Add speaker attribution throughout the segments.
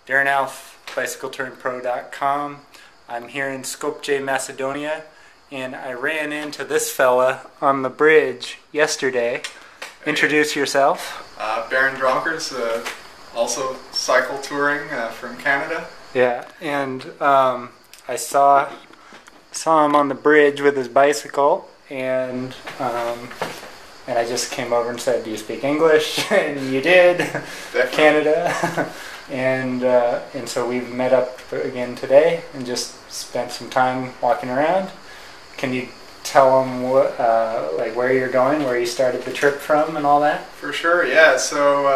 Speaker 1: Darren, Alff, BicycleTouringPro.com. I'm here in Skopje, Macedonia, and I ran into this fella on the bridge yesterday. Introduce yourself.
Speaker 2: Barend Dronkers, also cycle touring from Canada.
Speaker 1: Yeah, and I saw him on the bridge with his bicycle, and I just came over and said, "Do you speak English?" And you did.
Speaker 2: Definitely.
Speaker 1: Canada. And so we've met up again today and just spent some time walking around. Can you tell them what, where you're going, where you started the trip from, and all that?
Speaker 2: For sure, yeah. So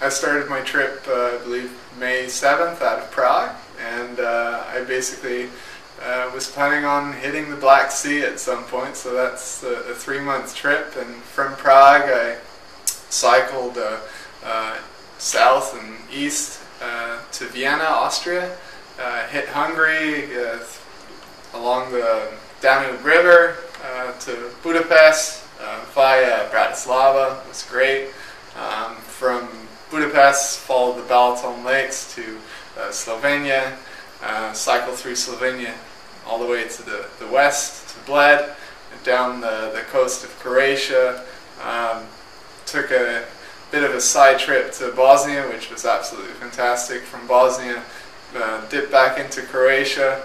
Speaker 2: I started my trip, I believe, May 7th out of Prague, and I basically was planning on hitting the Black Sea at some point. So that's a 3-month trip, and from Prague I cycled south and east to Vienna, Austria, hit Hungary, along the Danube River to Budapest via Bratislava. It was great. From Budapest, followed the Balaton Lakes to Slovenia, cycled through Slovenia all the way to the west, to Bled, down the coast of Croatia. Took a bit of a side trip to Bosnia, which was absolutely fantastic. From Bosnia, dipped back into Croatia,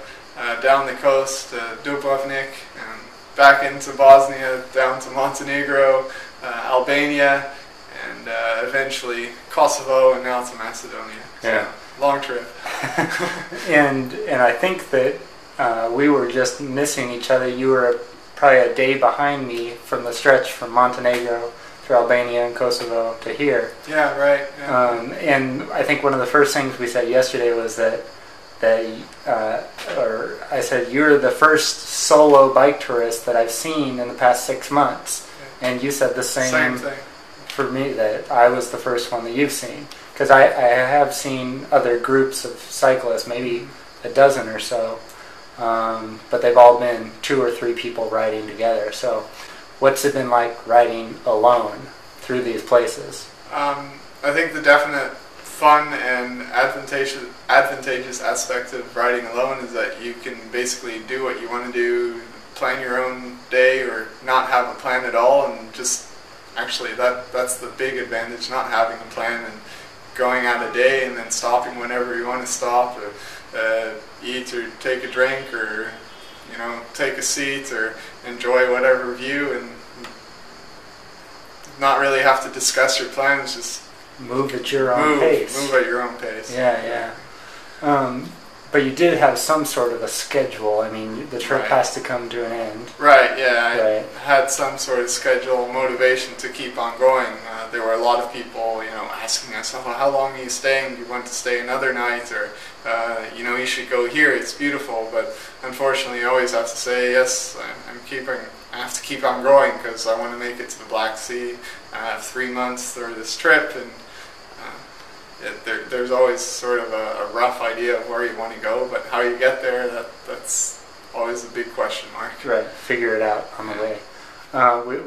Speaker 2: down the coast to Dubrovnik, and back into Bosnia, down to Montenegro, Albania, and eventually Kosovo, and now to Macedonia.
Speaker 1: Yeah.
Speaker 2: So, long trip.
Speaker 1: and I think that we were just missing each other. You were probably a day behind me from the stretch from Montenegro through Albania and Kosovo to here.
Speaker 2: Yeah, right. Yeah.
Speaker 1: And I think one of the first things we said yesterday was that I said, you're the first solo bike tourist that I've seen in the past 6 months. Yeah. And you said the same
Speaker 2: thing
Speaker 1: for me, that I was the first one that you've seen. Because I have seen other groups of cyclists, maybe a dozen or so, but they've all been 2 or 3 people riding together. So what's it been like riding alone through these places?
Speaker 2: I think the definite fun and advantageous aspect of riding alone is that you can basically do what you want to do, plan your own day, or not have a plan at all, and just actually that's the big advantage, not having a plan and going out a day and then stopping whenever you want to stop, or eat or take a drink, or take a seat or enjoy whatever view, and not really have to discuss your plans, just
Speaker 1: move at your own pace.
Speaker 2: Move at your own pace.
Speaker 1: Yeah. But you did have some sort of a schedule. I mean, the trip has to come to an end.
Speaker 2: Right, yeah. I had some sort of schedule, motivation to keep on going. There were a lot of people, asking us, "Oh, how long are you staying? Do you want to stay another night?" Or, "You should go here. It's beautiful." But unfortunately, I always have to say, yes, I have to keep on going because I want to make it to the Black Sea. I have 3 months for this trip, and there's always sort of a rough idea of where you want to go, but how you get there, that's always a big question mark.
Speaker 1: Right, figure it out on the way.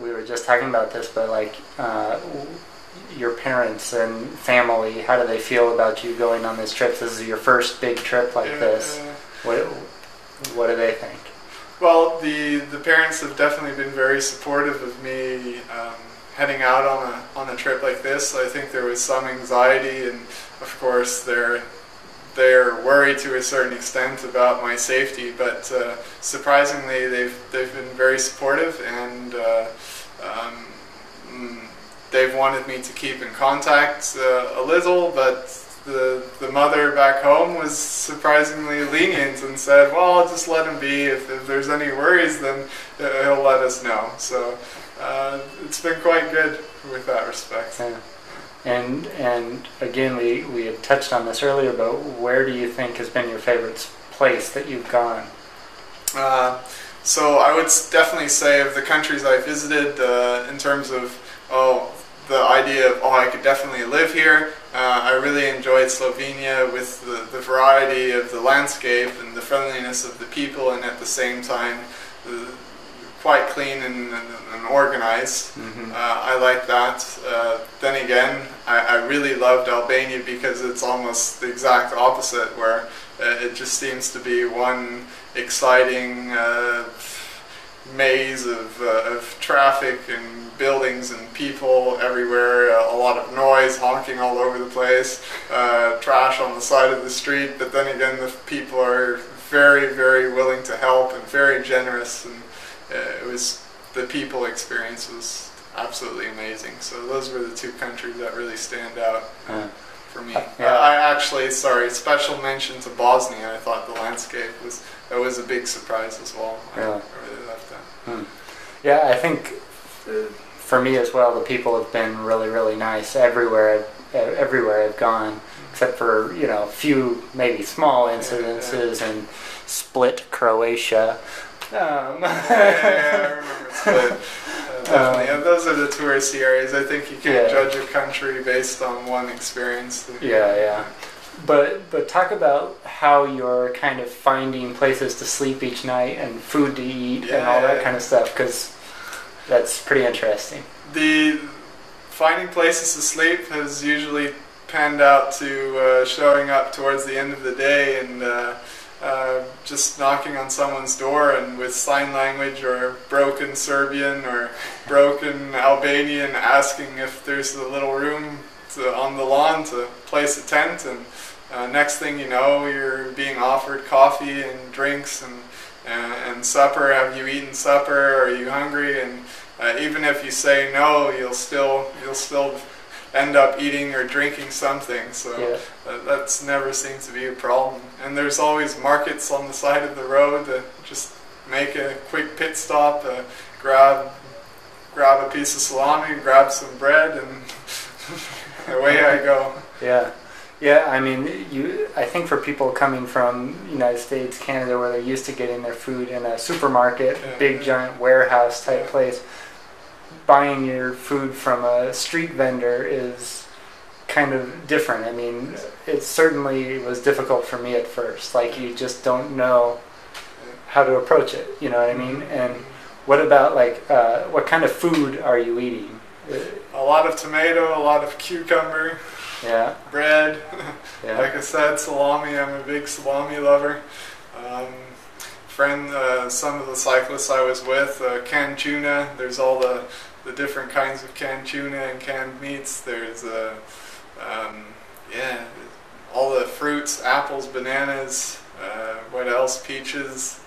Speaker 1: We were just talking about this, but your parents and family, how do they feel about you going on this trip? This is your first big trip like this. What do they think? Well,
Speaker 2: the parents have definitely been very supportive of me heading out on a trip like this. I think there was some anxiety, and of course they're worried to a certain extent about my safety, but surprisingly they've been very supportive, and they've wanted me to keep in contact a little, but the mother back home was surprisingly lenient and said, "Well, I'll just let him be. If there's any worries, then he'll let us know." So it's been quite good with that respect.
Speaker 1: Yeah. And again, we had touched on this earlier, but where do you think has been your favorite place that you've gone?
Speaker 2: So I would definitely say of the countries I visited, in terms of the idea of I could definitely live here. I really enjoyed Slovenia with the variety of the landscape and the friendliness of the people, and at the same time the quite clean and organized. I like that. Then again, I really loved Albania because it's almost the exact opposite, where it just seems to be one exciting maze of traffic and buildings and people everywhere, a lot of noise, honking all over the place, trash on the side of the street, but then again the people are very, very willing to help and very generous, and the people experience was absolutely amazing. So those were the two countries that really stand out for me. I actually, special mention to Bosnia. I thought the landscape was a big surprise as well. I really loved that.
Speaker 1: Yeah, I think for me as well, the people have been really, really nice everywhere I've gone, except for a few maybe small incidences in Split, Croatia.
Speaker 2: I remember Split. Definitely, and those are the touristy areas. I think you can't judge a country based on one experience.
Speaker 1: But talk about how you're kind of finding places to sleep each night and food to eat and all that kind of stuff, because that's pretty interesting.
Speaker 2: The finding places to sleep has usually panned out to showing up towards the end of the day and just knocking on someone's door and with sign language or broken Serbian or broken Albanian asking if there's a little room on the lawn to place a tent, and next thing you know, you're being offered coffee and drinks and supper. Have you eaten supper? Are you hungry? And even if you say no, you'll still end up eating or drinking something. So that's never seems to be a problem. And there's always markets on the side of the road that just make a quick pit stop, grab a piece of salami, grab some bread, and away I go.
Speaker 1: Yeah, I mean, I think for people coming from United States, Canada, where they're used to getting their food in a supermarket, big giant warehouse type place, buying your food from a street vendor is kind of different. I mean, it certainly was difficult for me at first. Like, you just don't know how to approach it, you know what I mean? And what about, like, what kind of food are you eating?
Speaker 2: A lot of tomato, a lot of cucumber. Bread, like I said, salami. I'm a big salami lover. Some of the cyclists I was with, canned tuna. There's all the different kinds of canned tuna and canned meats. There's all the fruits, apples, bananas. What else? Peaches.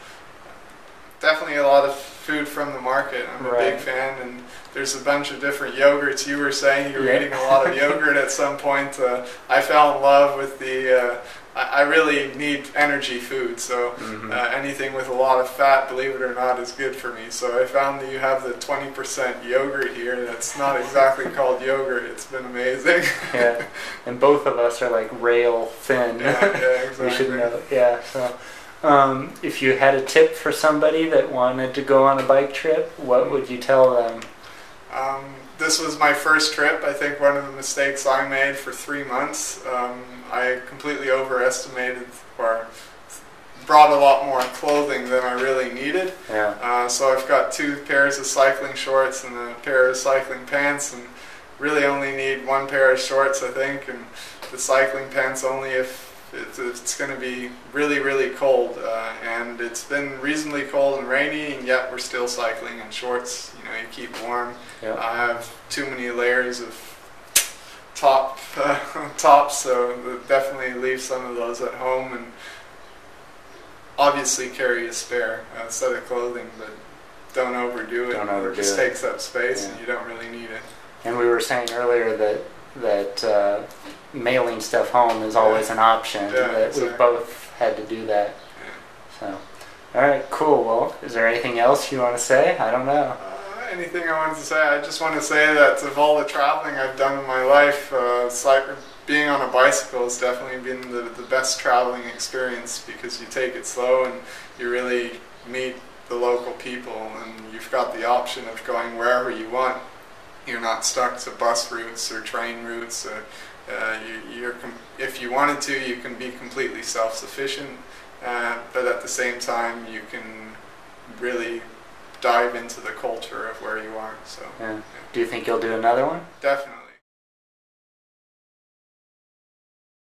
Speaker 2: Definitely a lot of food from the market. I'm a big fan, and there's a bunch of different yogurts. You were saying you were eating a lot of yogurt at some point. I fell in love with I really need energy food, so anything with a lot of fat, believe it or not, is good for me. So I found that you have the 20% yogurt here that's not exactly called yogurt. It's been amazing.
Speaker 1: And both of us are like rail thin.
Speaker 2: Exactly.
Speaker 1: You should know. So if you had a tip for somebody that wanted to go on a bike trip, what would you tell them?
Speaker 2: This was my first trip. I think one of the mistakes I made for 3 months, I completely overestimated or brought a lot more clothing than I really needed. So I've got 2 pairs of cycling shorts and a pair of cycling pants, and really only need 1 pair of shorts, I think, and the cycling pants only if it's going to be really, really cold, and it's been reasonably cold and rainy, and yet we're still cycling in shorts. You keep warm. I have too many layers of tops, so definitely leave some of those at home, and obviously carry a spare set of clothing, but don't overdo it. It just takes up space, and you don't really need it.
Speaker 1: And we were saying earlier that mailing stuff home is always an option. We both had to do that. So, all right, cool. Well, is there anything else you want to say? I don't know.
Speaker 2: Anything I wanted to say? I just want to say that of all the traveling I've done in my life, being on a bicycle has definitely been the best traveling experience, because you take it slow and you really meet the local people, and you've got the option of going wherever you want. You're not stuck to bus routes or train routes. If you wanted to, you can be completely self-sufficient, but at the same time, you can really dive into the culture of where you are. So
Speaker 1: Yeah. Do you think you'll do another one?
Speaker 2: definitely.